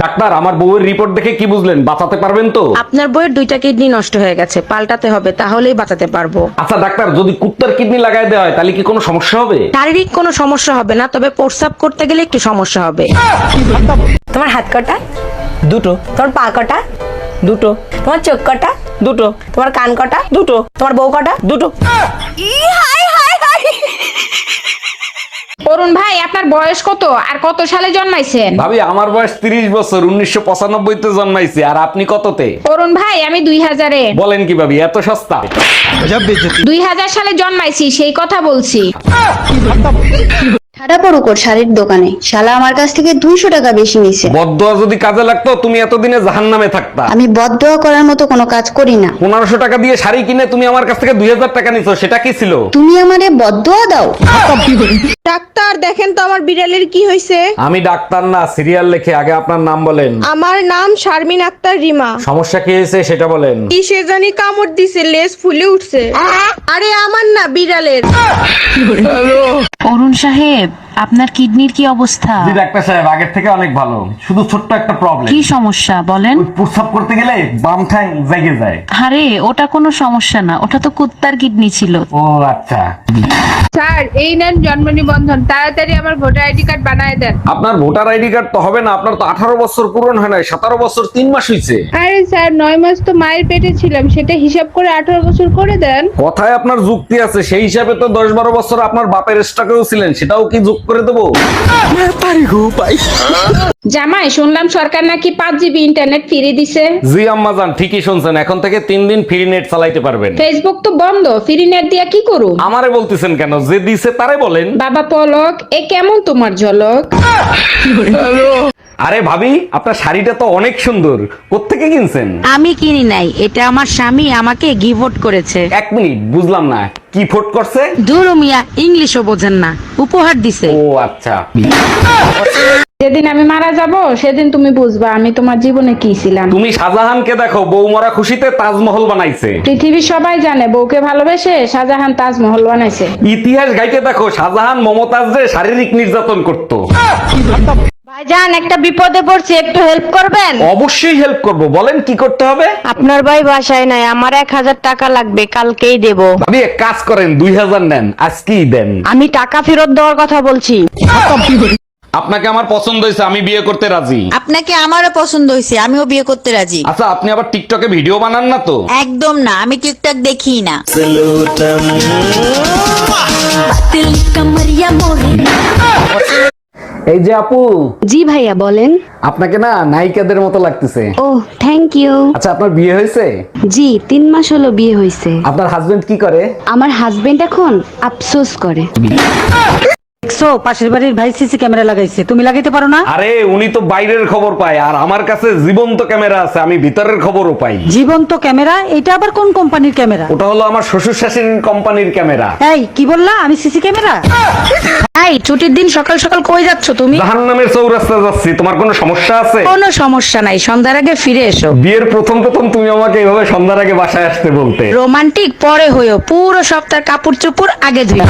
Doctor, আমার বউয়ের report দেখে কি বুঝলেন? বাঁচাতে পারবেন তো? আপনার বইয়ের 2টা কিডনি নষ্ট হয়ে গেছে, পাল্টাতে হবে, তাহলেই বাঁচাতে পারবো। আচ্ছা ডাক্তার, যদি কুত্তার কিডনি লাগাই দেওয়া হয় তাহলে কি কোনো সমস্যা হবে? শারীরিক কোনো সমস্যা হবে না, তবে প্রস্রাব করতে গেলে একটু সমস্যা হবে। তোমার হাত কটা? দুটো। তোমার পা কটা? দুটো। তোমার চোখ কটা? দুটো। তোমার কান কটা? দুটো। তোমার বউ কটা? দুটো। অরুণ ভাই, আপনার বয়স কত আর কত সালে জন্মাইছেন? ভাবি, আমার বয়স 30 বছর, 1995 তে জন্মাইছি। আর আপনি কততে? অরুণ ভাই, আমি 2000-এ। বলেন কি ভাবি, এত সস্তা? 2000 সালে জন্মাইছি, সেই কথা বলছি। ঠাডা পড়ুকর শাড়ির দোকানে শালা আমার কাছ থেকে 200 টাকা বেশি নিছে। বদদোয়া যদি কাজে লাগতো তুমি এতদিনে জাহান্নামে থাকতা। আমি বদদোয়া করার মতো কোনো কাজ করি না। 1500 টাকা দিয়ে শাড়ি কিনে তুমি আমার কাছ থেকে 2000 টাকা নিছো, সেটা কি ছিল? তুমি আমারে বদদোয়া দাও? ডাক্তার দেখেন তো আমার বিড়ালের কি হয়েছে। আমি ডাক্তার না, সিরিয়াল লেখে। আগে আপনার নাম বলেন। আমার নাম শারমিন আক্তার রিমা। সমস্যা কি হয়েছে সেটা বলেন। কিসে জানি কামড় দিছে, লেজ ফুলে উঠছে। আরে আমার না, বিড়ালের। অরুণ সাহেব, আপনার কিডনির কি অবস্থা? জি ডাক্তার সাহেব, আগের থেকে অনেক ভালো। শুধু ছোট্ট একটা প্রবলেম। কি সমস্যা বলেন? প্রস্রাব করতে গেলে বাম ঠ্যাং জেগে যায়। আরে ওটা কোনো সমস্যা না, ওটা তো কুত্তার কিডনি ছিল। ও আচ্ছা। স্যার, এই নেন জন্ম নিবন্ধন, তাড়াতাড়ি আমার ভোটার আইডি কার্ড বানায় দেন। আপনার ভোটার আইডি কার্ড তো হবে না, আপনার তো 18 বছর পূরণ হয় নাই, 17 বছর 3 মাস হয়েছে। আরে স্যার, 9 মাস তো মায়ের পেটে ছিলাম, সেটা হিসাব করে 18 বছর করে দেন। কথায় আপনার যুক্তি আছে, সেই হিসাবে তো 10-12 বছর আপনার বাপের স্টকেও ছিলেন, সেটাও কি যোগ করে দেবো? জামাই, শুনলাম সরকার নাকি 5 জিবি ইন্টারনেট ফ্রি দিছে। জি আম্মাজান, ঠিকই শুনছেন। এখন থেকে 3 দিন ফ্রি নেট চালাইতে পারবেন। ফেসবুক তো বন্ধ, ফ্রি নেট দিয়া কি করু? আমারে বলতেছেন কেন? যে দিছে তারে বলেন। বাবা পলক, এ কেমন তোমার ঝলক? আরে ভাবি, আপনার শাড়িটা তো অনেক সুন্দর, কোত্থেকে কিনছেন? আমি কিনি নাই, এটা আমার স্বামী আমাকে গিফট করেছে। 1 মিনিট, বুঝলাম না, কি ফোট করছে? ধুরু মিয়া, ইংলিশও বোঝেন না, উপহার দিছে। ও আচ্ছা। যেদিন আমি মারা যাব সেদিন তুমি বুঝবা আমি তোমার জীবনে কি ছিলাম। তুমি শাহজাহানকে দেখো, বৌমরা খুশিতে তাজমহল বানাইছে। পৃথিবীর সবাই জানে বউকে ভালোবেসে শাহজাহান তাজমহল বানাইছে। ইতিহাস গাইতে দেখো, শাহজাহান মমতাজরে শারীরিক নির্যাতন করত। ভাইজান, একটা বিপদে পড়ছি, একটু হেল্প করবেন? অবশ্যই হেল্প করব, বলেন কি করতে হবে? আপনার ভাই বাসায় নাই, আমার 1000 টাকা লাগবে, কালকেই দেব। ভাবি এক কাজ করেন, 2000 নেন, আজকেই দেন। আমি টাকা ফেরত দেওয়ার কথা বলছি। আপনাকে আমার পছন্দ হয়েছে, আমি বিয়ে করতে রাজি। আপনাকে আমারও পছন্দ হয়েছে, আমিও বিয়ে করতে রাজি। আচ্ছা, আপনি আবার টিকটকে ভিডিও বানান না তো? একদম না, আমি টিকটক দেখি না। এই যে আপু। জি ভাইয়া বলেন। আপনাকে না নায়িকাদের মতো লাগতেছে। ও থ্যাংক ইউ। আচ্ছা, আপনার বিয়ে হয়েছে? জি 3 মাস হলো বিয়ে হয়েছে। আপনার হাজবেন্ড কি করে? আমার হাজবেন্ড এখন আফসোস করে। দেখছো, পাশের বাড়ির ভাই সিসি ক্যামেরা লাগাইছে, তুমি লাগাইতে পারো না? আরে উনি তো বাইরের খবর পায়, আর আমার কাছে জীবন্ত ক্যামেরা আছে, আমি ভিতরের খবরও পাই। জীবন্ত ক্যামেরা? এটা আবার কোন কোম্পানির ক্যামেরা? ওটা হলো আমার শ্বশুর শাশুড়ির কোম্পানির ক্যামেরা। এই কি বললা? আমি সিসি ক্যামেরা? এই ছুটির দিন সকাল সকাল কই যাচ্ছ তুমি? জাহান্নামের চৌরাস্তা যাচ্ছি। তোমার কোনো সমস্যা আছে? কোনো সমস্যা নাই, সন্ধ্যার আগে ফিরে এসো। বিয়ের প্রথম প্রথম তুমি আমাকে এভাবে সন্ধ্যার আগে বাসায় আসতে বলতে। রোমান্টিক পরে হইও, পুরো সপ্তাহ কাপড় চোপড় আগে ধুই।